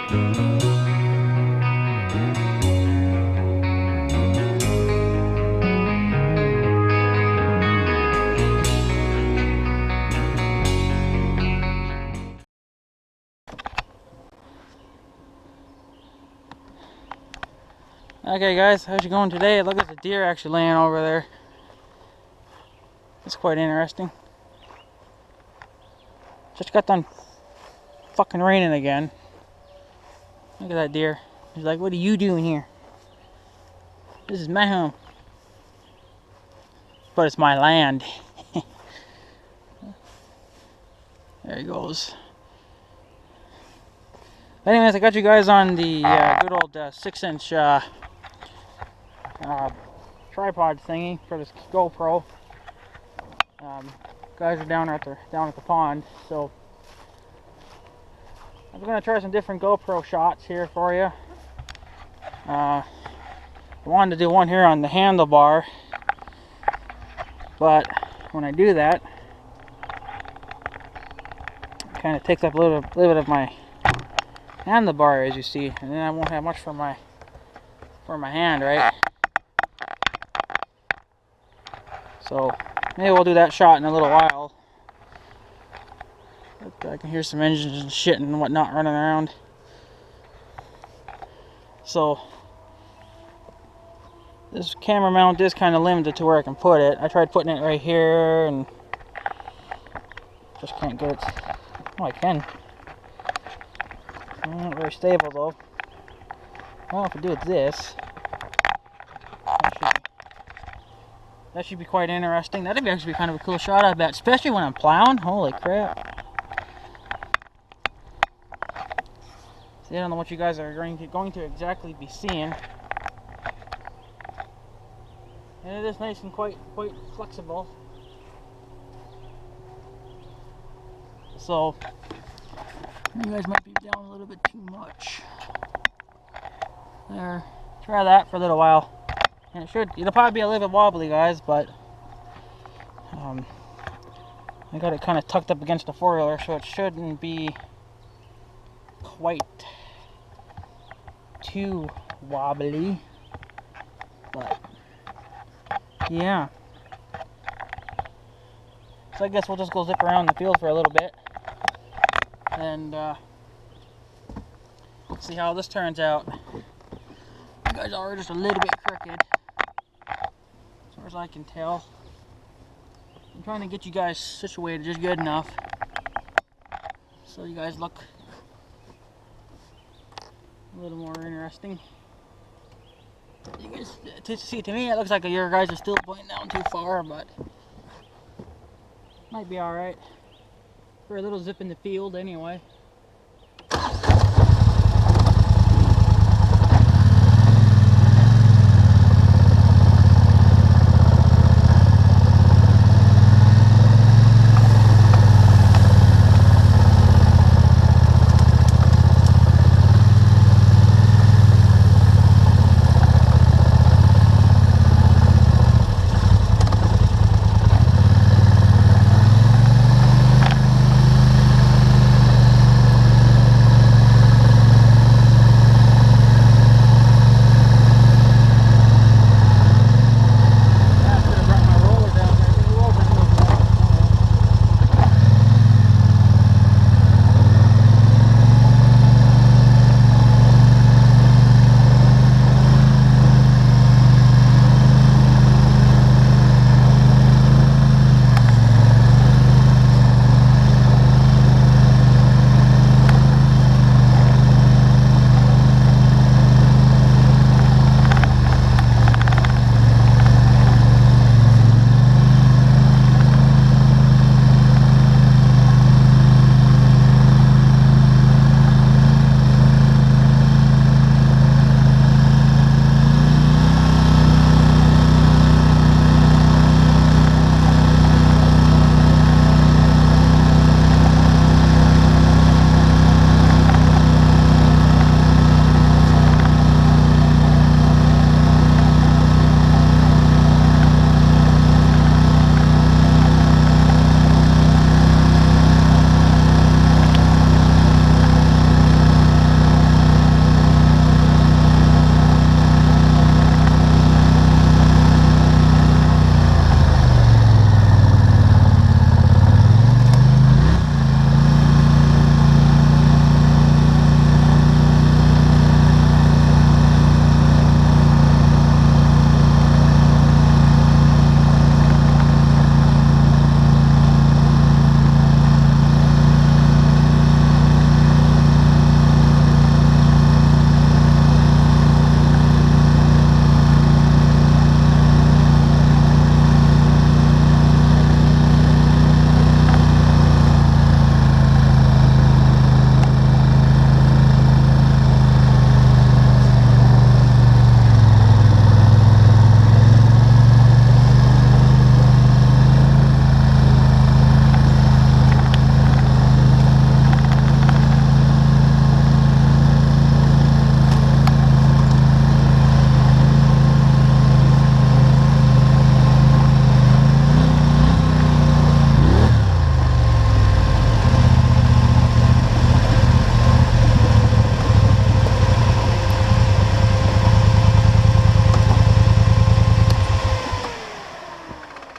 Okay guys, how's it going today? Look at the deer actually laying over there. It's quite interesting. Just got done fucking raining again. Look at that deer. He's like, what are you doing here? This is my home. But it's my land. There he goes. Anyways, I got you guys on the good old 6-inch tripod thingy for this GoPro. Guys are down at the pond, so I'm gonna try some different GoPro shots here for you. I wanted to do one here on the handlebar, but when I do that, it kind of takes up a little bit of my handlebar, as you see, and then I won't have much for my hand, right? So maybe we'll do that shot in a little while. But I can hear some engines and shit and whatnot running around. So this camera mount is kind of limited to where I can put it. I tried putting it right here and just can't get it. Oh, I can. Not very stable though. Well, if I do it this, that should be quite interesting. That'd be actually kind of a cool shot, I bet, especially when I'm plowing. Holy crap! See, I don't know what you guys are going to exactly be seeing, and it is nice and quite flexible. So you guys might be down a little bit too much. There, try that for a little while. And it'll probably be a little bit wobbly, guys, but I got it kind of tucked up against the four-wheeler, so it shouldn't be quite too wobbly. But yeah, so I guess we'll just go zip around the field for a little bit and see how this turns out. You guys are just a little bit crooked, as far as I can tell. I'm trying to get you guys situated just good enough so you guys look a little more interesting. You guys, to me, it looks like your guys are still pointing down too far, but might be all right for a little zip in the field anyway.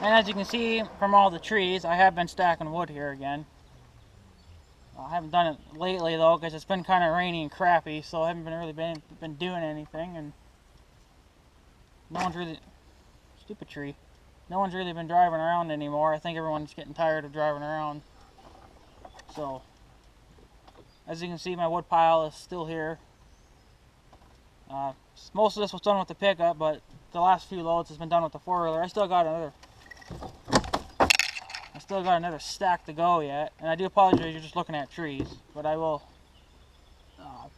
And as you can see from all the trees, I have been stacking wood here again. I haven't done it lately though, because it's been kind of rainy and crappy, so I haven't really been doing anything, and no one's really, stupid tree, no one's really been driving around anymore. I think everyone's getting tired of driving around. So, as you can see, my wood pile is still here. Most of this was done with the pickup, but the last few loads has been done with the four-wheeler. I still got another stack to go yet, and I do apologize, you're just looking at trees, but I will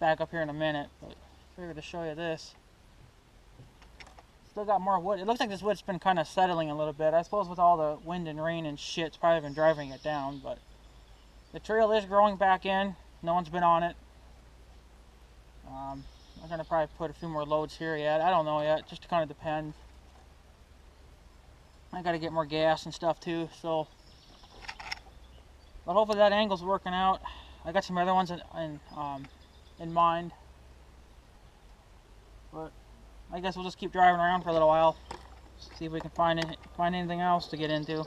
back up here in a minute. But I figured to show you this. Still got more wood. It looks like this wood's been kind of settling a little bit. I suppose with all the wind and rain and shit, it's probably been driving it down, but the trail is growing back in. No one's been on it. I'm gonna probably put a few more loads here yet. I don't know yet. Just kind of depends. I gotta get more gas and stuff too. So, but hopefully that angle's working out. I got some other ones in mind. But I guess we'll just keep driving around for a little while. See if we can find anything else to get into.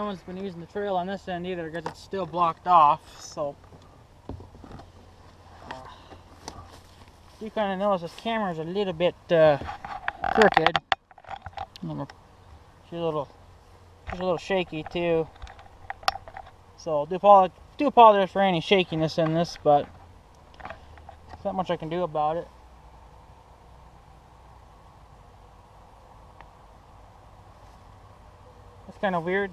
one's been using the trail on this end either because it's still blocked off. So you kind of notice this camera's a little bit crooked. She's a little shaky too. So do apologize for any shakiness in this, but there's not much I can do about it. That's kind of weird.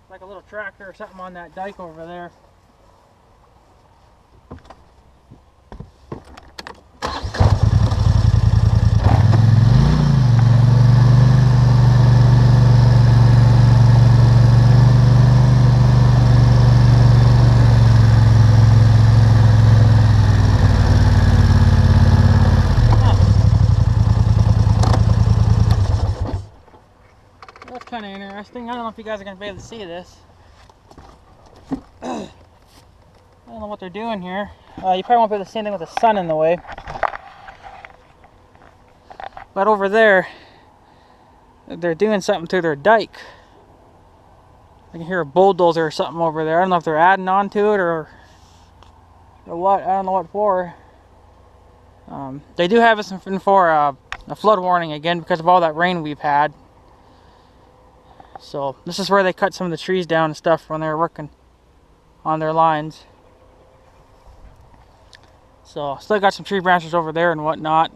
Like a little tractor or something on that dike over there. Kind of interesting. I don't know if you guys are going to be able to see this. I don't know what they're doing here. You probably won't be able to see anything with the sun in the way. But over there, they're doing something to their dike. I can hear a bulldozer or something over there. I don't know if they're adding on to it or what. I don't know what for. They do have us in for a flood warning again because of all that rain we've had. So this is where they cut some of the trees down and stuff when they were working on their lines. So still got some tree branches over there and whatnot.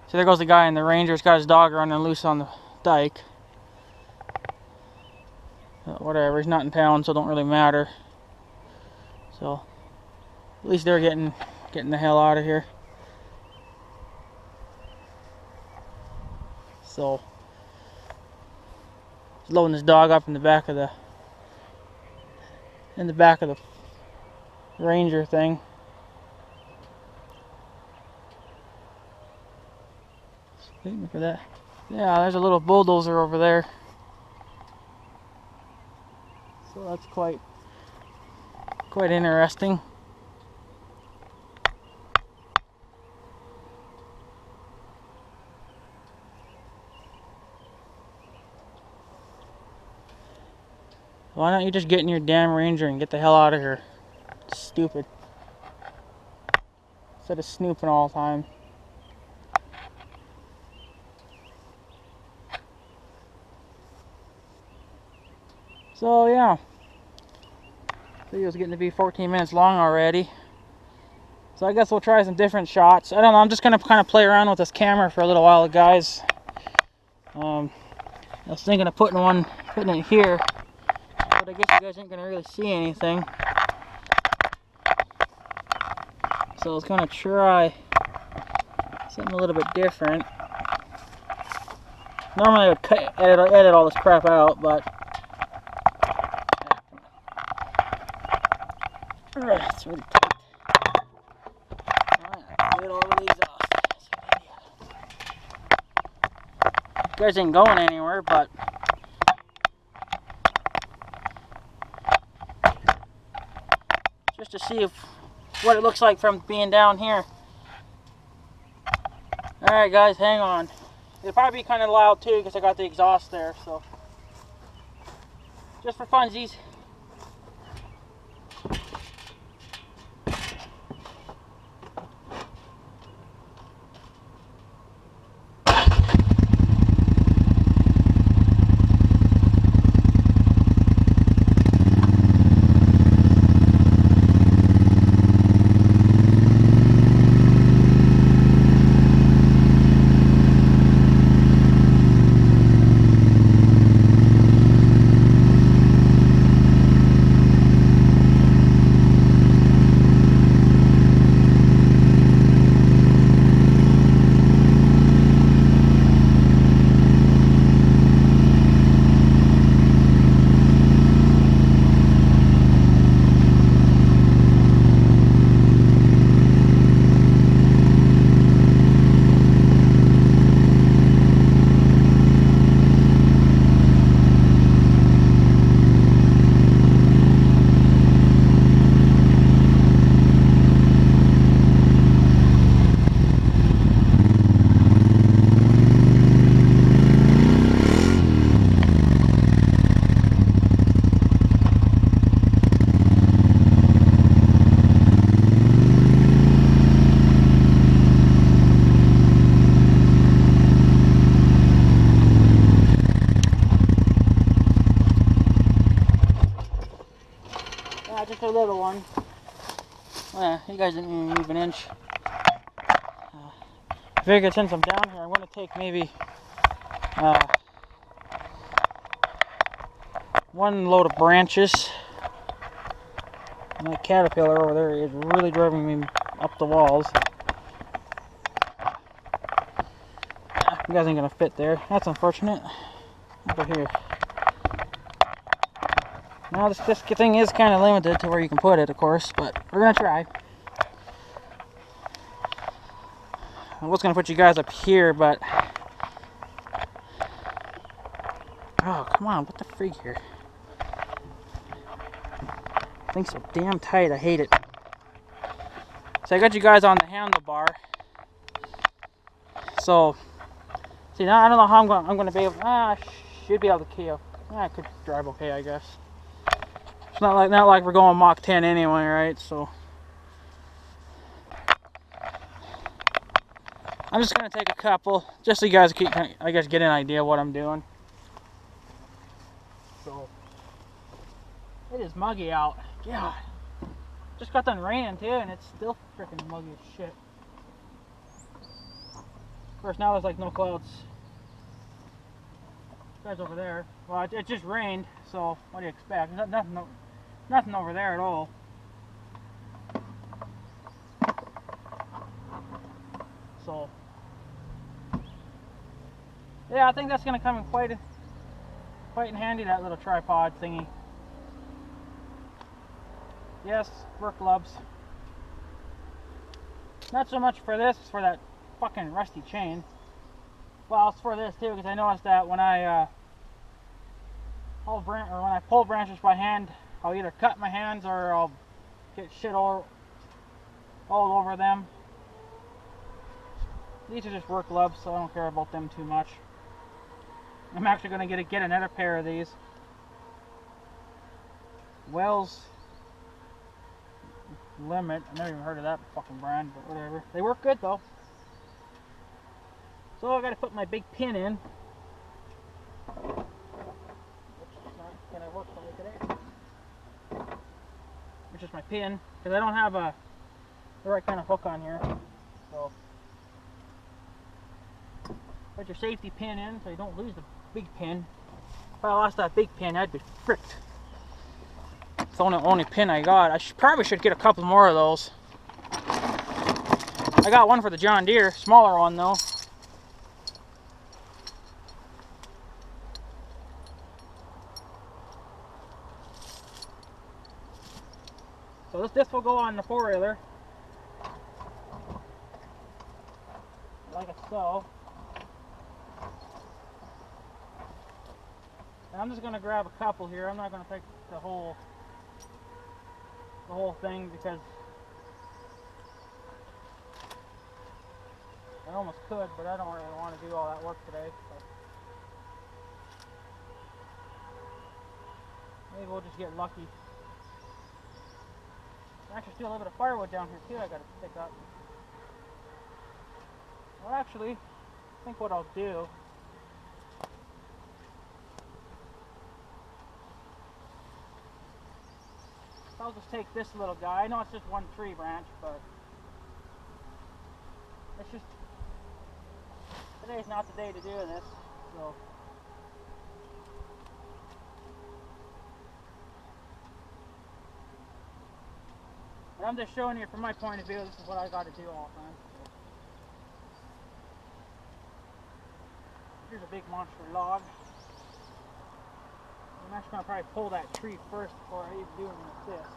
So there goes the guy in the Ranger. He's got his dog running loose on the dike. Whatever, he's not in town, so it don't really matter. So at least they're getting the hell out of here. So he's loading his dog up in the back of the Ranger thing. Just waiting for that. Yeah, there's a little bulldozer over there. So that's quite interesting. Why don't you just get in your damn Ranger and get the hell out of here? It's stupid. Instead of snooping all the time. So yeah. The video's getting to be 14 minutes long already. So I guess we'll try some different shots. I don't know, I'm just gonna kind of play around with this camera for a little while, guys. I was thinking of putting it here. But I guess you guys ain't gonna really see anything. So I was gonna try something a little bit different. Normally I would edit all this crap out, but it's really tight. Alright, get all of these off. You guys ain't going anywhere, but just to see what it looks like from being down here. Alright guys, hang on. It'll probably be kind of loud too because I got the exhaust there, so just for funsies. You guys didn't even move an inch. I figured since I'm down here, I'm going to take maybe one load of branches. My caterpillar over there is really driving me up the walls. You guys ain't gonna fit there. That's unfortunate. Over here. Now this thing is kind of limited to where you can put it, of course, but we're gonna try. I was gonna put you guys up here, but oh come on, what the freak here? Thing's so damn tight, I hate it. So I got you guys on the handlebar. So see now I don't know how I'm gonna be able. I should be able to keel. I could drive okay, I guess. It's not like we're going Mach 10 anyway, right? So I'm just gonna take a couple, just so you guys can, I guess, get an idea of what I'm doing. So it is muggy out. God, just got done raining too, and it's still freaking muggy as shit. Of course, now there's like no clouds. Guys over there. Well, it just rained, so what do you expect? Nothing over there at all. So yeah, I think that's gonna come in quite in handy, that little tripod thingy. Yes, work gloves. Not so much for this, it's for that fucking rusty chain. Well, it's for this too, because I noticed that when I pull branches by hand, I'll either cut my hands or I'll get shit all over them. These are just work gloves, so I don't care about them too much. I'm actually going to get another pair of these. Wells Limit. I never even heard of that fucking brand, but whatever. They work good though. So I got to put my big pin in. Which is not going to work for me today. Which is my pin, because I don't have the right kind of hook on here. So put your safety pin in so you don't lose the big pin. If I lost that big pin, I'd be fricked. It's the only pin I got. I probably should get a couple more of those. I got one for the John Deere, smaller one though. So this will go on the four-wheeler, like so. And I'm just going to grab a couple here. I'm not going to take the whole thing, because I almost could, but I don't really want to do all that work today. So maybe we'll just get lucky. Actually, still a little bit of firewood down here too I got to pick up. Well, actually, I think what I'll do, I'll just take this little guy. I know it's just one tree branch, but it's just, today's not the day to do this, so. But I'm just showing you from my point of view, this is what I got to do all the time. So. Here's a big monster log. I'm actually going to probably pull that tree first before I even do anything with this.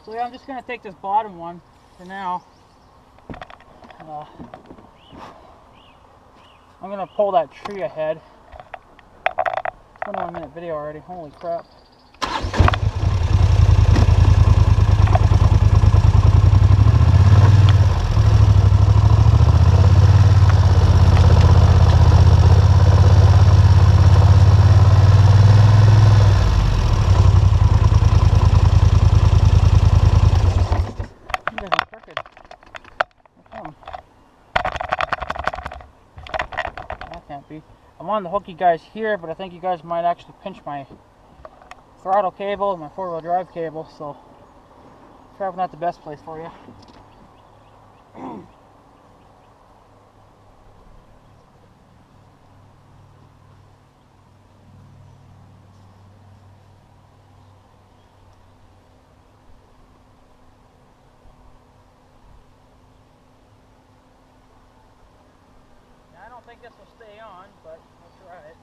So yeah, I'm just going to take this bottom one for now. I'm going to pull that tree ahead. 21-minute video already, holy crap. I'm on the hook you guys here, but I think you guys might actually pinch my throttle cable and my 4-wheel drive cable, so probably not the best place for you. I don't think this will stay on, but we'll try it.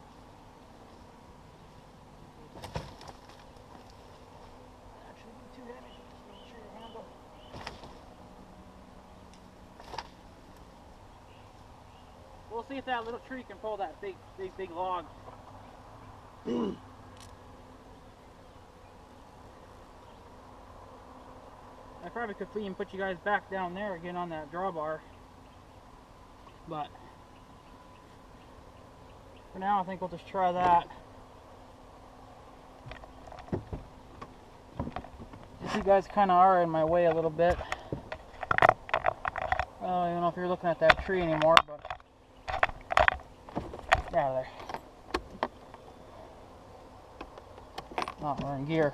Actually, be too heavy for this little tree handle. We'll see if that little tree can pull that big log. I probably could even put you guys back down there again on that drawbar, but for now I think we'll just try that. You guys kind of are in my way a little bit. I don't even know if you're looking at that tree anymore, but get out of there. Oh, we're in gear.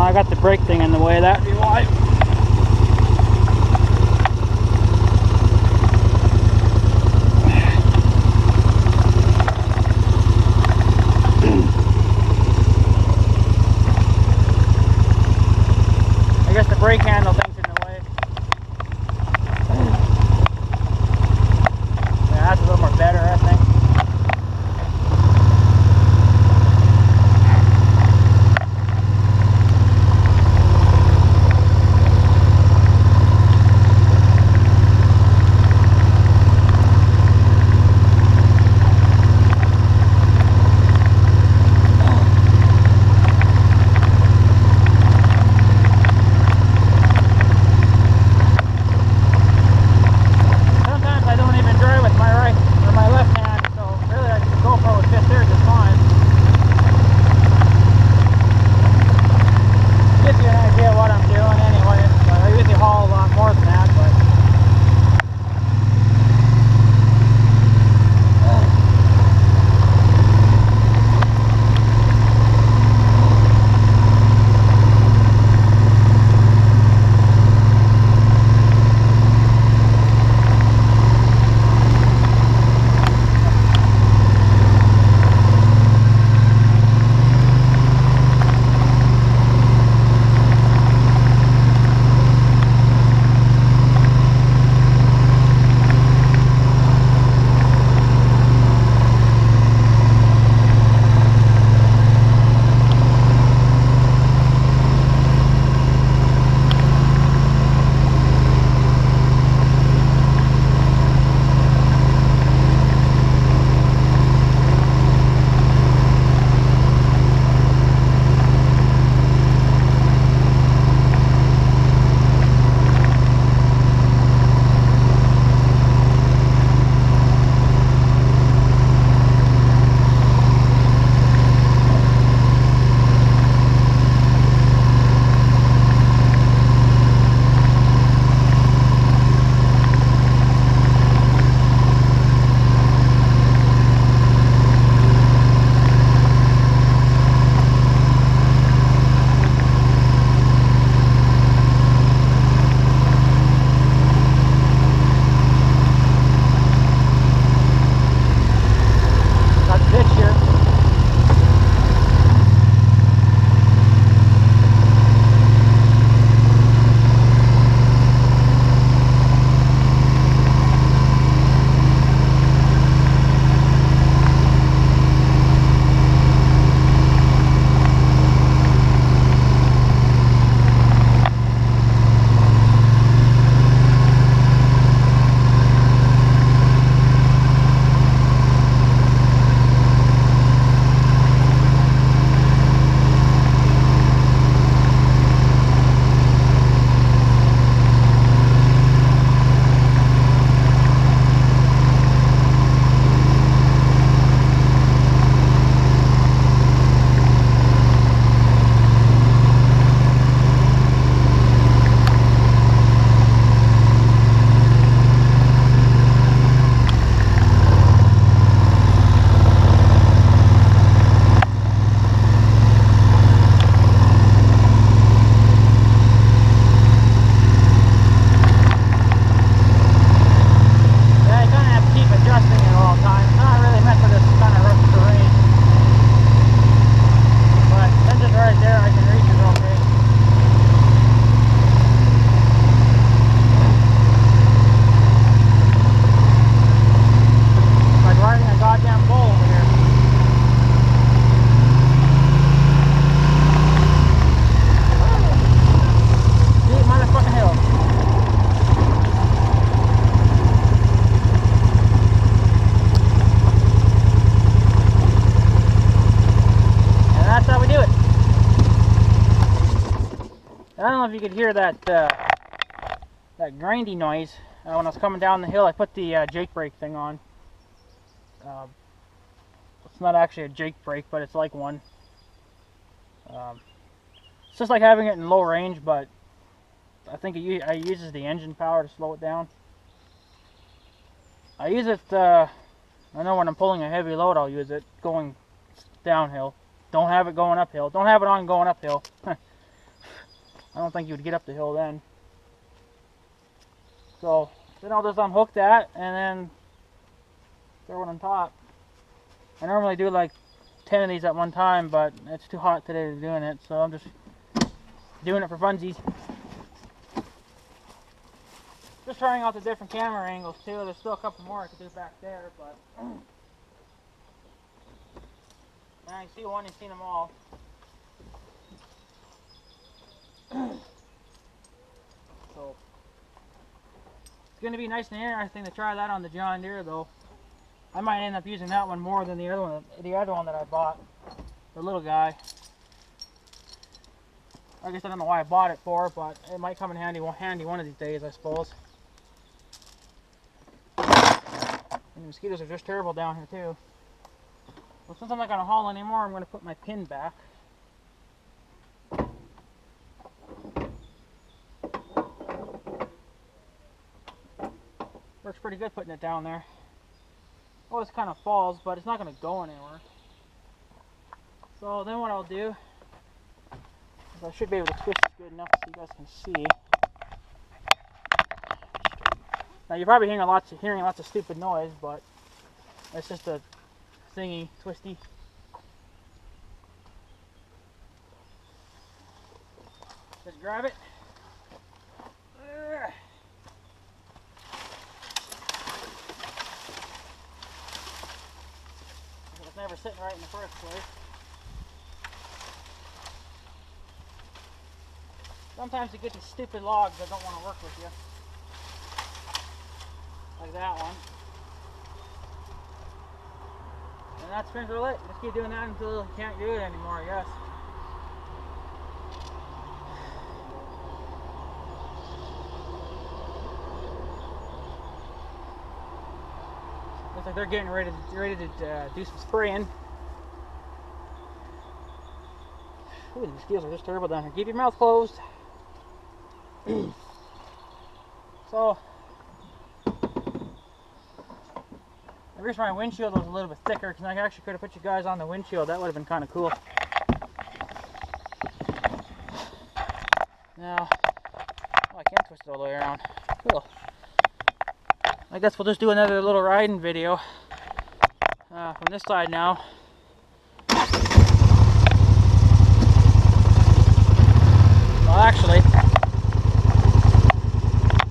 I got the brake thing in the way, that'd be why. I guess the brake handle thing's in the way. Yeah, that's a little more better, I think. I don't know if you could hear that that grindy noise when I was coming down the hill. I put the Jake brake thing on. It's not actually a Jake brake, but it's like one. It's just like having it in low range, but I think it uses the engine power to slow it down. I use it, I know when I'm pulling a heavy load, I'll use it going downhill. Don't have it going uphill. Don't have it on going uphill. I don't think you would get up the hill then. So then I'll just unhook that and then throw it on top. I normally do like 10 of these at one time, but it's too hot today to be doing it, so I'm just doing it for funsies. Just trying out the different camera angles too. There's still a couple more I could do back there, but now you see one, you've seen them all. So it's going to be nice and interesting to try that on the John Deere, though. I might end up using that one more than the other one that I bought, the little guy. I guess I don't know why I bought it for, but it might come in handy one of these days, I suppose. And the mosquitoes are just terrible down here too. Well, since I'm not going to haul anymore, I'm going to put my pin back. Works pretty good putting it down there. Oh, it kind of falls, but it's not going to go anywhere. So then what I'll do is I should be able to twist it good enough so you guys can see. Now you're probably hearing lots of stupid noise, but it's just a thingy, twisty. Just grab it. It's never sitting right in the first place. Sometimes you get these stupid logs that don't want to work with you. Like that one. And that's pretty much it. Just keep doing that until you can't do it anymore, I guess. Looks like they're getting ready to do some spraying. Ooh, the mosquitoes are just terrible down here. Keep your mouth closed. So, I wish my windshield was a little bit thicker, because I actually could have put you guys on the windshield. That would have been kind of cool. Now, oh, I can't twist it all the way around. Cool. I guess we'll just do another little riding video from this side now. Well, actually,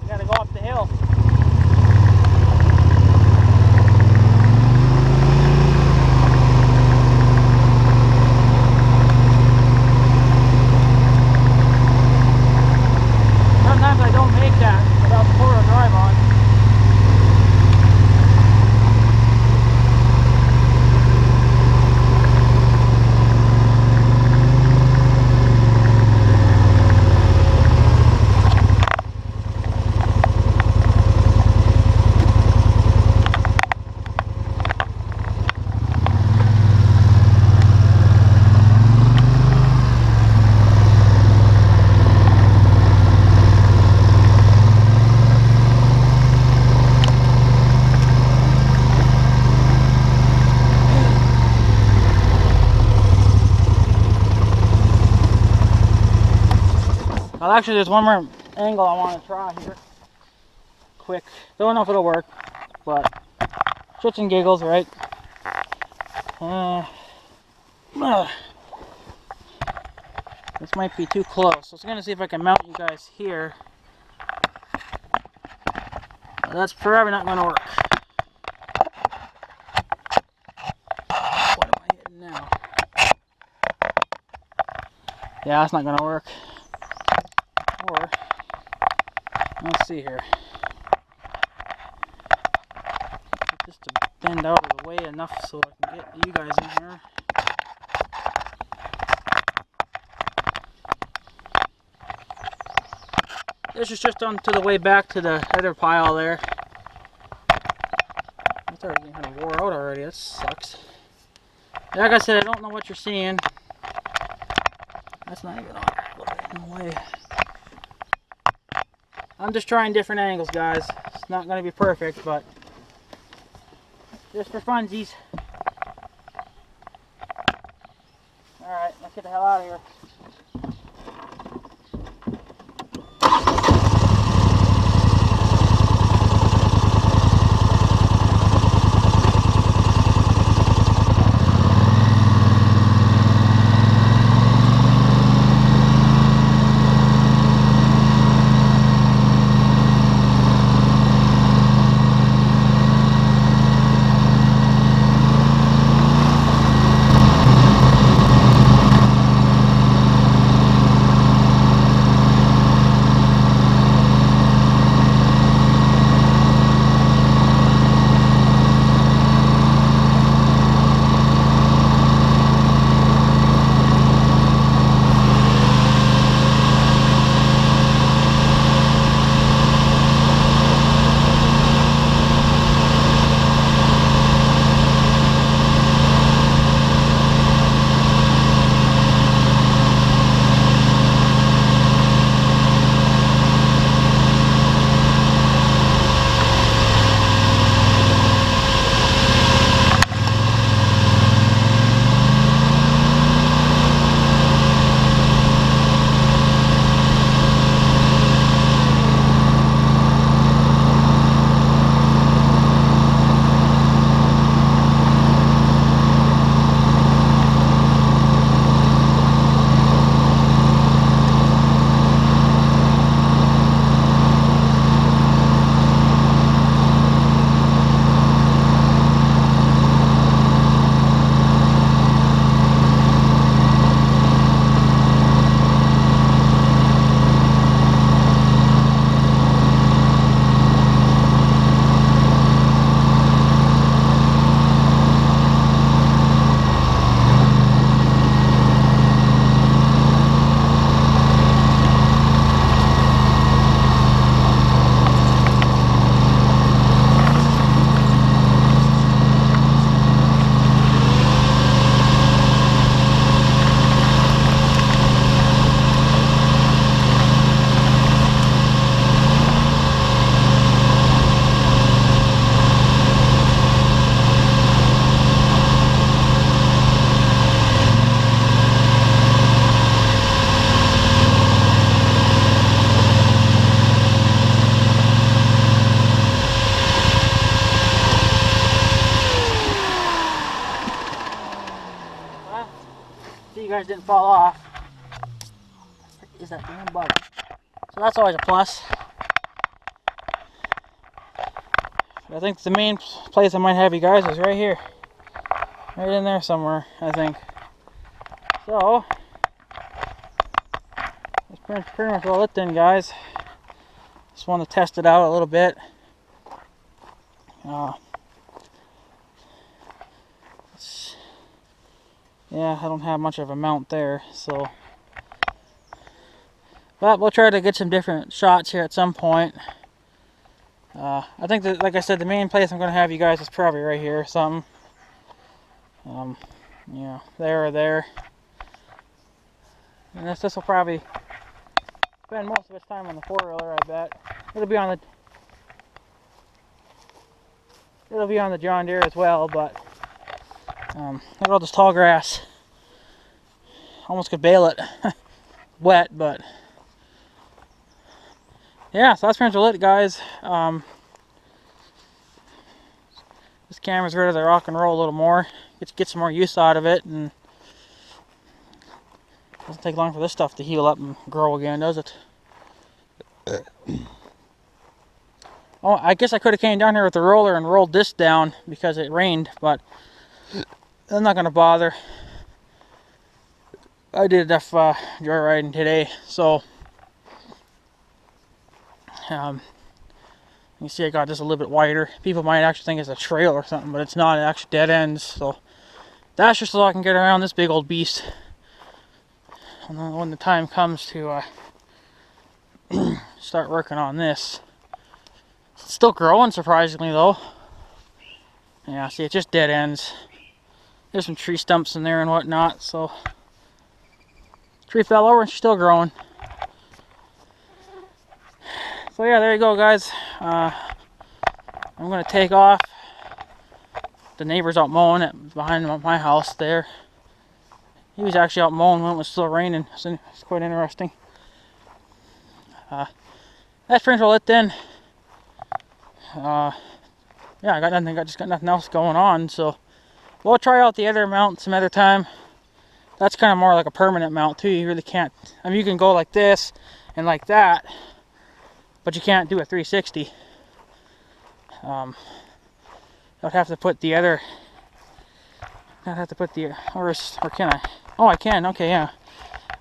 we gotta go up the hill. Sometimes I don't make that without the four-wheel drive on. Well, actually, there's one more angle I want to try here. Quick. Don't know if it'll work, but shits and giggles, right? This might be too close. So I was going to see if I can mount you guys here. But that's probably not going to work. What am I hitting now? Yeah, that's not going to work. Or, let's see here. Get this to bend out of the way enough so I can get you guys in here. this is just on to the way back to the other pile there. It's already getting kind of wore out already. That sucks. Like I said, I don't know what you're seeing. That's not even on. No way. I'm just trying different angles, guys. It's not going to be perfect, but just for funsies. Alright, let's get the hell out of here. You guys didn't fall off. Is that damn bug? So that's always a plus. But I think the main place I might have you guys is right here, right in there somewhere, I think. So that's pretty much all it then, guys. Just want to test it out a little bit. Yeah, I don't have much of a mount there, so. But we'll try to get some different shots here at some point. I think that, like I said, the main place I'm going to have you guys is probably right here or something. Yeah, there or there. And this will probably spend most of its time on the four-wheeler, I bet. It'll be on the John Deere as well, but look at all this tall grass. Almost could bale it wet, but yeah, so that's pretty much it, guys. This camera's ready to rock and roll a little more. Get some more use out of it, and it doesn't take long for this stuff to heal up and grow again, does it? Oh, I guess I could have came down here with the roller and rolled this down because it rained, but I'm not gonna bother. I did enough joyriding today, so you see I got this a little bit wider. People might actually think it's a trail or something, but it's not. It actually dead ends, so that's just so I can get around this big old beast when the time comes to start working on this. It's still growing, surprisingly, though. Yeah, see, it just dead ends. There's some tree stumps in there and whatnot, so... Tree fell over and she's still growing. So yeah, there you go, guys. I'm gonna take off. The neighbor's out mowing it behind my house there. He was actually out mowing when it was still raining, so it's quite interesting. That's pretty much it then. Yeah, I got nothing. I just got nothing else going on, so we'll try out the other mount some other time. That's kind of more like a permanent mount too. You really can't. I mean, you can go like this and like that, but you can't do a 360. I'd have to put the other. I'd have to put the or can I? Oh, I can. Okay, yeah.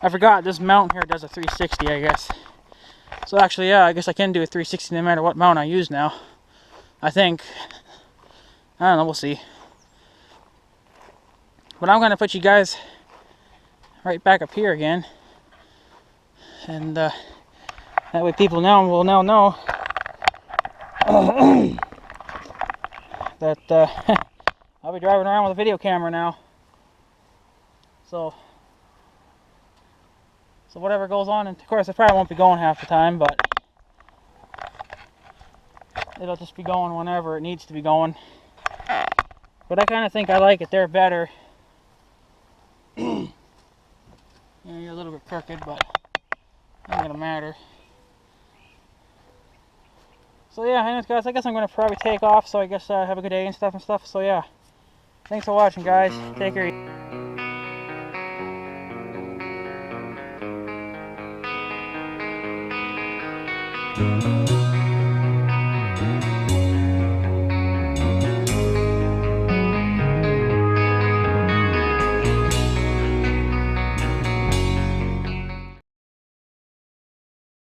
I forgot this mount here does a 360, I guess. So actually, yeah, I guess I can do a 360 no matter what mount I use now. I think. I don't know. We'll see. But I'm gonna put you guys right back up here again, and that way people now will now know that I'll be driving around with a video camera now. So whatever goes on, and of course I probably won't be going half the time, but it'll just be going whenever it needs to be going. But I kind of think I like it there better. Yeah, you're a little bit crooked, but it ain't gonna matter. So yeah, anyways guys, I guess I'm gonna probably take off, so I guess have a good day and stuff. So yeah, thanks for watching, guys. Take care.